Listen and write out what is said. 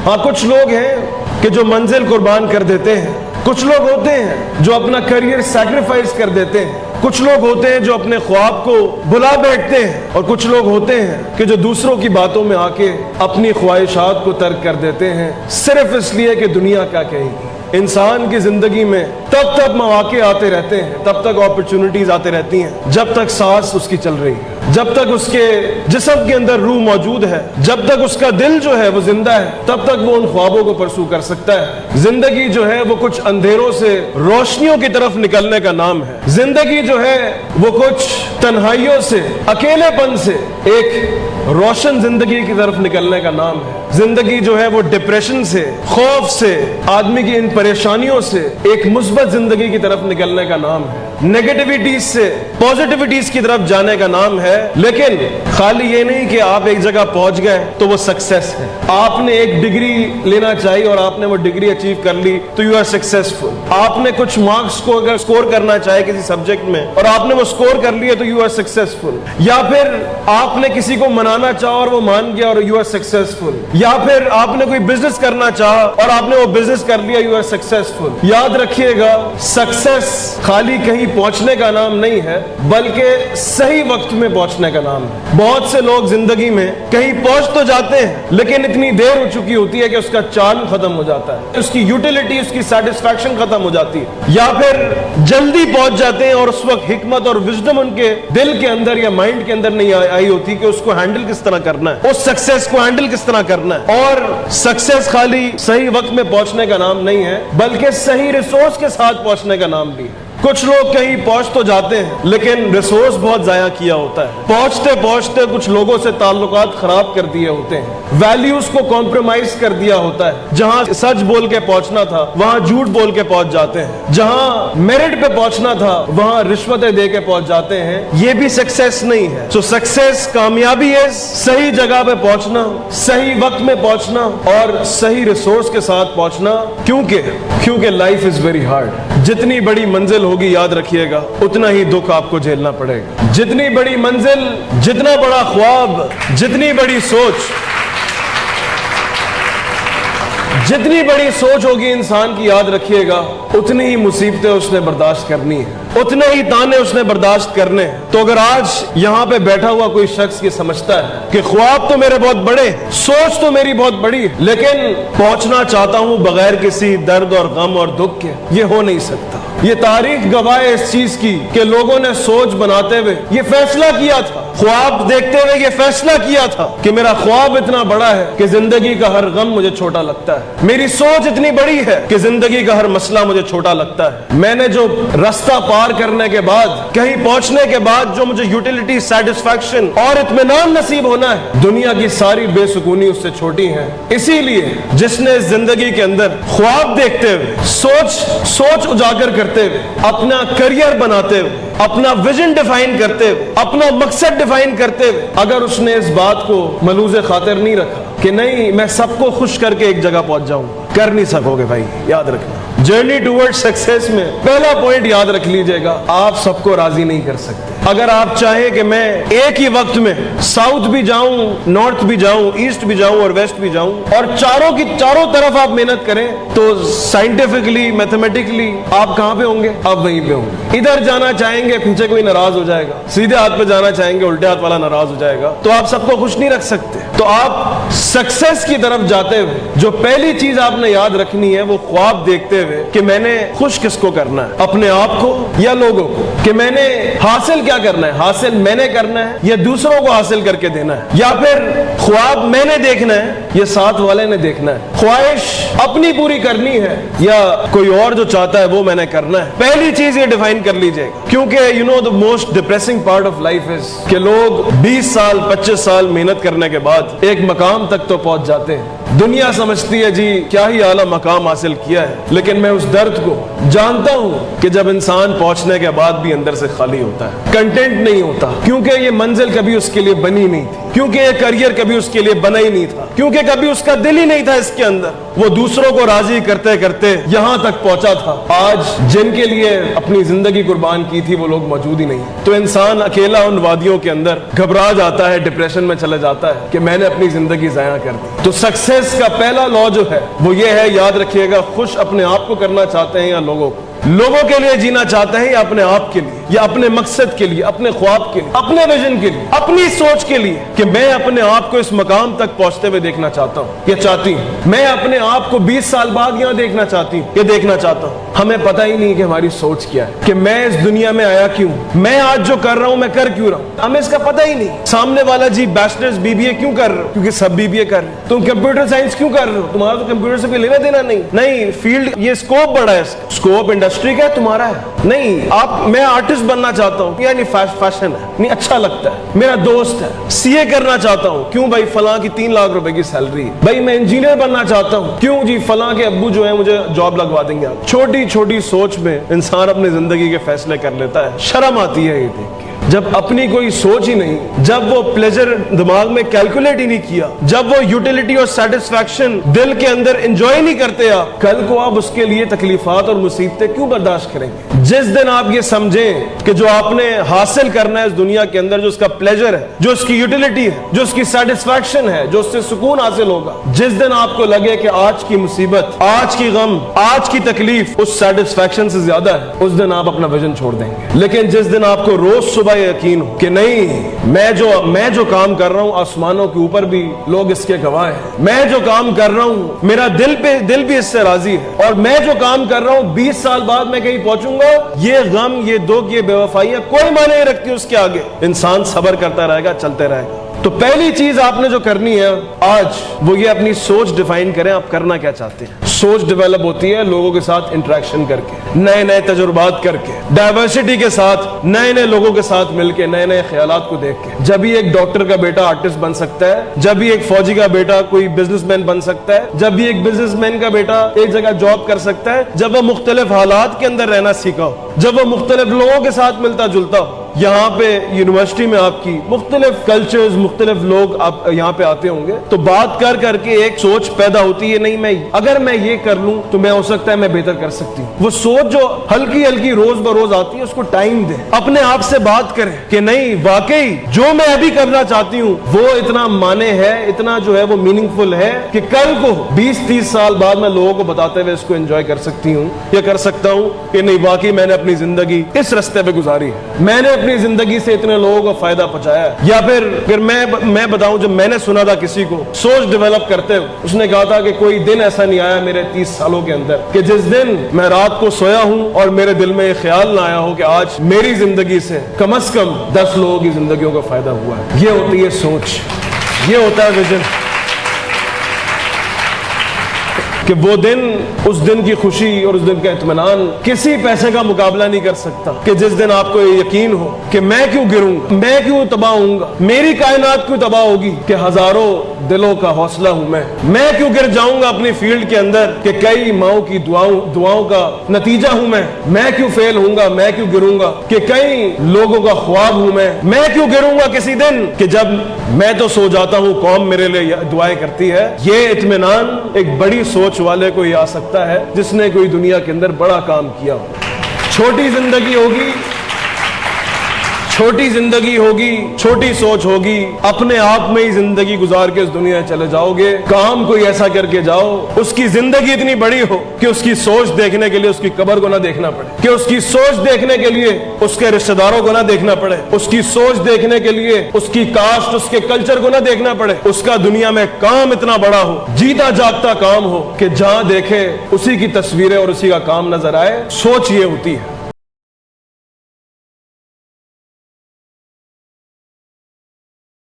ہاں کچھ لوگ ہیں کہ جو منزل قربان کر دیتے ہیں، کچھ لوگ ہوتے ہیں جو اپنا کیریئر سیکریفائس کر دیتے ہیں، کچھ لوگ ہوتے ہیں جو اپنے خواب کو بلا بیٹھتے ہیں، اور کچھ لوگ ہوتے ہیں کہ جو دوسروں کی باتوں میں آ کے اپنی خواہشات کو ترک کر دیتے ہیں صرف اس لیے کہ دنیا کیا کہے گی۔ انسان کی زندگی میں تب تک مواقع آتے رہتے ہیں، تب تک اپرچونٹیز آتے رہتی ہیں جب تک سانس اس کی چل رہی ہے، جب تک اس کے جسم کے اندر روح موجود ہے، جب تک اس کا دل جو ہے وہ زندہ ہے، تب تک وہ ان خوابوں کو پرسو کر سکتا ہے۔ زندگی جو ہے وہ کچھ اندھیروں سے روشنیوں کی طرف نکلنے کا نام ہے۔ زندگی جو ہے وہ کچھ تنہائیوں سے، اکیلے پن سے ایک روشن زندگی کی طرف نکلنے کا نام ہے۔ زندگی جو ہے وہ ڈپریشن سے، خوف سے، آدمی کی ان پریشانیوں سے ایک مثبت زندگی کی طرف نکلنے کا نام ہے۔ نیگیٹیوٹیز سے پازیٹیوٹیز کی طرف جانے کا نام ہے۔ لیکن خالی یہ نہیں کہ آپ ایک جگہ پہنچ گئے تو وہ سکسیس ہے۔ آپ نے ایک ڈگری لینا چاہیے اور آپ نے وہ ڈگری اچیو کر لی تو یو آر سکسیسفل۔ آپ نے کچھ مارکس کو اگر سکور کرنا چاہے کسی سبجیکٹ میں اور آپ نے وہ سکور کر لیا تو یو آر سکسیسفل۔ یا پھر آپ نے کسی کو منانا چاہا اور وہ مان گیا اور یو آر سکسیسفل۔ یا پھر آپ نے کوئی بزنس کرنا چاہا اور آپ نے وہ بزنس کر لیا، یو آر سکسیسفل۔ یاد رکھیے گا، سکسیس خالی کہیں پہنچنے کا نام نہیں ہے بلکہ صحیح وقت میں پہنچنے کا نام ہے۔ بہت سے لوگ زندگی میں کہیں پہنچ تو جاتے ہیں لیکن اتنی دیر ہو چکی ہوتی ہے کہ اس کا چارم ختم ہو جاتا ہے، اس کی یوٹیلٹی، اس کی سیٹسفیکشن ختم ہو جاتی ہے۔ یا پھر جلدی پہنچ جاتے ہیں اور اس وقت حکمت اور وزڈم ان کے دل کے اندر یا مائنڈ کے اندر نہیں آئی ہوتی کہ اس کو ہینڈل کس طرح کرنا ہے، اس سکسیس کو ہینڈل کس طرح کرنا ہے۔ اور سکسیس خالی صحیح وقت میں پہنچنے کا نام نہیں ہے بلکہ صحیح ریسورس کے ساتھ پہنچنے کا نام بھی ہے۔ کچھ لوگ کہیں پہنچ تو جاتے ہیں لیکن ریسورس بہت ضائع کیا ہوتا ہے۔ پہنچتے پہنچتے کچھ لوگوں سے تعلقات خراب کر دیے ہوتے ہیں، ویلیوز کو کمپرومائز کر دیا ہوتا ہے۔ جہاں سچ بول کے پہنچنا تھا وہاں جھوٹ بول کے پہنچ جاتے ہیں، جہاں میرٹ پہ پہنچنا تھا وہاں رشوتیں دے کے پہنچ جاتے ہیں۔ یہ بھی سکسیس نہیں ہے۔ سو سکسیس کامیابی ہے صحیح جگہ پہ پہنچنا، صحیح وقت میں پہنچنا اور صحیح ریسورس کے ساتھ پہنچنا، کیونکہ لائف از ویری ہارڈ۔ جتنی بڑی منزل ہوگی یاد رکھیے گا اتنا ہی دکھ آپ کو جھیلنا پڑے گا۔ جتنی بڑی منزل، جتنا بڑا خواب، جتنی بڑی سوچ، جتنی بڑی سوچ ہوگی انسان کی یاد رکھیے گا اتنی ہی مصیبتیں اس نے برداشت کرنی ہے، اتنے ہی تانے اس نے برداشت کرنے ہیں۔ تو اگر آج یہاں پہ بیٹھا ہوا کوئی شخص یہ سمجھتا ہے کہ خواب تو میرے بہت بڑے ہیں، سوچ تو میری بہت بڑی ہے لیکن پہنچنا چاہتا ہوں بغیر کسی درد اور غم اور دکھ کے، یہ ہو نہیں سکتا۔ یہ تاریخ گواہ ہے اس چیز کی کہ لوگوں نے سوچ بناتے ہوئے یہ فیصلہ کیا تھا، خواب دیکھتے ہوئے یہ فیصلہ کیا تھا کہ میرا خواب اتنا بڑا ہے کہ زندگی کا ہر غم مجھے چھوٹا لگتا ہے، میری سوچ اتنی بڑی ہے کہ زندگی کا ہر مسئلہ مجھے چھوٹا لگتا ہے۔ میں نے جو رستہ پار کرنے کے بعد، کہیں پہنچنے کے بعد جو مجھے یوٹیلٹی، سیٹسفیکشن اور اطمینان نصیب ہونا ہے، دنیا کی ساری بے سکونی اس سے چھوٹی ہے۔ اسی لیے جس نے زندگی کے اندر خواب دیکھتے ہوئے، سوچ اجاگر کرتے ہوئے، اپنا کریئر بناتے ہوئے، اپنا ویژن ڈیفائن کرتے ہوئے، اپنا مقصد ڈیفائن کرتے ہوئے، اگر اس نے اس بات کو ملوز خاطر نہیں رکھا کہ نہیں میں سب کو خوش کر کے ایک جگہ پہنچ جاؤں، کر نہیں سکو گے بھائی۔ یاد رکھنا جرنی ٹورڈ سکسیس میں پہلا پوائنٹ یاد رکھ لیجئے گا، آپ سب کو راضی نہیں کر سکتے۔ اگر آپ چاہیں کہ میں ایک ہی وقت میں ساؤتھ بھی جاؤں، نارتھ بھی جاؤں، ایسٹ بھی جاؤں اور ویسٹ بھی جاؤں اور چاروں طرف آپ محنت کریں تو سائنٹیفکلی، میتھمیٹکلی آپ کہاں پہ ہوں گے؟ آپ وہیں پہ ہوں گے۔ ادھر جانا چاہیں گے پیچھے کوئی ناراض ہو جائے گا، سیدھے ہاتھ پہ جانا چاہیں گے الٹے ہاتھ والا ناراض ہو جائے گا، تو آپ سب کو خوش نہیں رکھ سکتے۔ تو آپ سکسیس کی طرف جاتے ہوئے جو پہلی چیز آپ نے یاد رکھنی ہے وہ خواب دیکھتے ہوئے کہ میں نے خوش کس کو کرنا ہے، اپنے آپ کو یا لوگوں کو، کہ میں نے حاصل کیا کرنا ہے، حاصل میں نے کرنا ہے یا دوسروں کو حاصل کر کے دینا ہے، یا پھر خواب میں نے دیکھنا ہے یا ساتھ والے نے دیکھنا ہے، خواہش اپنی پوری کرنی ہے یا کوئی اور جو چاہتا ہے وہ میں نے کرنا ہے۔ پہلی چیز یہ ڈیفائن کر لیجئے گا، کیونکہ the most depressing part of life is کہ لوگ 20 سال 25 سال محنت کرنے کے بعد ایک مقام تک تو پہنچ جاتے ہیں، دنیا سمجھتی ہے جی کیا ہی اعلیٰ مقام حاصل کیا ہے، لیکن میں اس درد کو جانتا ہوں کہ جب انسان پہنچنے کے بعد بھی اندر سے خالی ہوتا ہے، کنٹینٹ نہیں ہوتا، کیونکہ یہ منزل کبھی اس کے لیے بنی نہیں تھی، کیونکہ یہ کریئر کبھی اس کے لیے بنا ہی نہیں تھا، کیونکہ کبھی اس کا دل ہی نہیں تھا اس کے اندر. وہ دوسروں کو راضی کرتے کرتے یہاں تک پہنچا تھا. آج جن کے لیے اپنی زندگی قربان کی تھی وہ لوگ موجود ہی نہیں. تو انسان اکیلا ان وادیوں کے اندر گھبرا جاتا ہے, ڈپریشن میں چلا جاتا ہے کہ میں نے اپنی زندگی ضائع کر دی. تو سکسیس کا پہلا لا جو ہے وہ یہ ہے, یاد رکھیے گا, خوش اپنے آپ کو کرنا چاہتے ہیں یا لوگوں کو, لوگوں کے لیے جینا چاہتے ہیں یا اپنے آپ کے لیے, یا اپنے مقصد کے لیے, اپنے خواب کے لیے, اپنے ویژن کے لیے, اپنی سوچ کے لیے کہ میں اپنے آپ کو اس مقام تک پہنچتے ہوئے دیکھنا چاہتا ہوں یا چاہتی ہوں, میں اپنے آپ کو 20 سال بعد یہاں دیکھنا چاہتی ہوں یا دیکھنا چاہتا ہوں. ہمیں پتہ ہی نہیں کہ ہماری سوچ کیا ہے, کہ میں اس دنیا میں آیا کیوں, میں آج جو کر رہا ہوں میں کر کیوں رہا ہوں, ہمیں اس کا پتہ ہی نہیں. سامنے والا جی بیچلرز بی بی اے کیوں کر رہے ہو, کیونکہ سب بی بی اے کر رہے ہیں. تم کمپیوٹر سائنس کیوں کر رہے ہو, تمہارا تو کمپیوٹر سے کوئی لینا دینا نہیں. فیلڈ, یہ اسکوپ بڑا ہے, اسکوپ انڈسٹری کا ہے, تمہارا ہے نہیں. آپ, میں آرٹسٹ بننا چاہتا ہوں, یعنی فیشن ہے, نہیں اچھا لگتا ہے. میرا دوست ہے سی اے کرنا چاہتا ہوں, کیوں بھائی فلاں کی 3 لاکھ روپے کی سیلری ہے. بھائی میں انجینئر بننا چاہتا ہوں, کیوں جی فلاں کے ابو جو ہیں مجھے جاب لگوا دیں گے. چھوٹی چھوٹی سوچ میں انسان اپنی زندگی کے فیصلے کر لیتا ہے. شرم آتی ہے یہ دیکھ کے, جب اپنی کوئی سوچ ہی نہیں, جب وہ پلیزر دماغ میں کیلکولیٹ ہی نہیں کیا, جب وہ یوٹیلیٹی اور سیٹسفیکشن دل کے اندر انجوائے نہیں کرتے, آپ کل کو آپ اس کے لیے تکلیفات اور مصیبتیں کیوں برداشت کریں گے. جس دن آپ یہ سمجھیں کہ جو آپ نے حاصل کرنا ہے اس دنیا کے اندر, جو اس کا پلیزر ہے, جو اس کی یوٹیلیٹی ہے, جو اس کی سیٹسفیکشن ہے, جو اس سے سکون حاصل ہوگا, جس دن آپ کو لگے کہ آج کی مصیبت, آج کی غم, آج کی تکلیف اس سیٹسفیکشن سے زیادہ ہے, اس دن آپ اپنا ویژن چھوڑ دیں گے. لیکن جس دن آپ کو روز صبح یقین ہو کہ نہیں, میں جو کام کر رہا ہوں آسمانوں کے اوپر بھی لوگ اس کے گواہ ہیں, میں جو کام کر رہا ہوں میرا دل بھی اس سے راضی ہے, اور میں جو کام کر رہا ہوں 20 سال بعد میں کہیں پہنچوں گا, یہ غم, یہ دکھ, یہ بے وفائیاں کوئی معنی نہیں رکھتی اس کے آگے. انسان صبر کرتا رہے گا, چلتے رہے گا. تو پہلی چیز آپ نے جو کرنی ہے آج وہ یہ اپنی سوچ ڈیفائن کریں, آپ کرنا کیا چاہتے ہیں. سوچ ڈیولپ ہوتی ہے لوگوں کے ساتھ انٹریکشن کر کے, نئے نئے تجربات کر کے, ڈائیورسٹی کے ساتھ, نئے نئے لوگوں کے ساتھ مل کے, نئے نئے خیالات کو دیکھ کے. جب بھی ایک ڈاکٹر کا بیٹا آرٹسٹ بن سکتا ہے, جب بھی ایک فوجی کا بیٹا کوئی بزنس مین بن سکتا ہے, جب بھی ایک بزنس مین کا بیٹا ایک جگہ جاب کر سکتا ہے, جب وہ مختلف حالات کے اندر رہنا سیکھا ہو, جب وہ مختلف لوگوں کے ساتھ ملتا جلتا ہو. یہاں پہ یونیورسٹی میں آپ کی مختلف کلچرز, مختلف لوگ آپ یہاں پہ آتے ہوں گے, تو بات کر کے ایک سوچ پیدا ہوتی ہے, نہیں اگر میں یہ کر لوں تو میں ہو سکتا ہے میں بہتر کر سکتی ہوں. وہ سوچ جو ہلکی ہلکی روز بروز آتی ہے, اس کو ٹائم دیں, اپنے آپ سے بات کریں کہ نہیں واقعی جو میں ابھی کرنا چاہتی ہوں وہ اتنا معنی ہے, اتنا جو ہے وہ میننگ فل ہے کہ کل کو 20-30 سال بعد میں لوگوں کو بتاتے ہوئے اس کو انجوائے کر سکتی ہوں یا کر سکتا ہوں کہ نہیں واقعی میں نے اپنی زندگی اس رستے پہ گزاری ہے, میں نے اپنی زندگی سے اتنے لوگوں کو فائدہ پہنچایا ہے. یا پھر میں بتاؤں, جب میں نے سنا تھا کسی کو سوچ ڈیولپ کرتے ہوئے, اس نے کہا تھا کہ کوئی دن ایسا نہیں آیا میرے 30 سالوں کے اندر کہ جس دن میں رات کو سویا ہوں اور میرے دل میں یہ خیال نہ آیا ہو کہ آج میری زندگی سے کم از کم 10 لوگوں کی زندگیوں کا فائدہ ہوا ہے. یہ ہوتی ہے سوچ, یہ ہوتا ہے ویژن. کہ وہ دن, اس دن کی خوشی اور اس دن کا اطمینان کسی پیسے کا مقابلہ نہیں کر سکتا. کہ جس دن آپ کو یہ یقین ہو کہ میں کیوں گروں گا, میں کیوں تباہ ہوں گا, میری کائنات کیوں تباہ ہوگی, کہ ہزاروں دلوں کا حوصلہ ہوں میں کیوں گر جاؤں گا اپنی فیلڈ کے اندر, کہ کئی ماؤں کی دعاؤں کا نتیجہ ہوں میں کیوں فیل ہوں گا, میں کیوں گروں گا, کہ کئی لوگوں کا خواب ہوں میں کیوں گروں گا کسی دن, کہ جب میں تو سو جاتا ہوں قوم میرے لیے دعائیں کرتی ہے. یہ اطمینان ایک بڑی سوچ والے کو یہ آ سکتا ہے جس نے کوئی دنیا کے اندر بڑا کام کیا ہو. چھوٹی زندگی ہوگی, چھوٹی زندگی ہوگی, چھوٹی سوچ ہوگی, اپنے آپ میں ہی زندگی گزار کے اس دنیا چلے جاؤ گے. کام کوئی ایسا کر کے جاؤ اس کی زندگی اتنی بڑی ہو کہ اس کی سوچ دیکھنے کے لیے اس کی قبر کو نہ دیکھنا پڑے, کہ اس کی سوچ دیکھنے کے لیے اس کے رشتہ داروں کو نہ دیکھنا پڑے, اس کی سوچ دیکھنے کے لیے اس کی کاسٹ, اس کے کلچر کو نہ دیکھنا پڑے. اس کا دنیا میں کام اتنا بڑا ہو, جیتا جاگتا کام ہو کہ جہاں دیکھے اسی کی تصویریں اور اسی کا کام نظر آئے. سوچ یہ ہوتی ہے.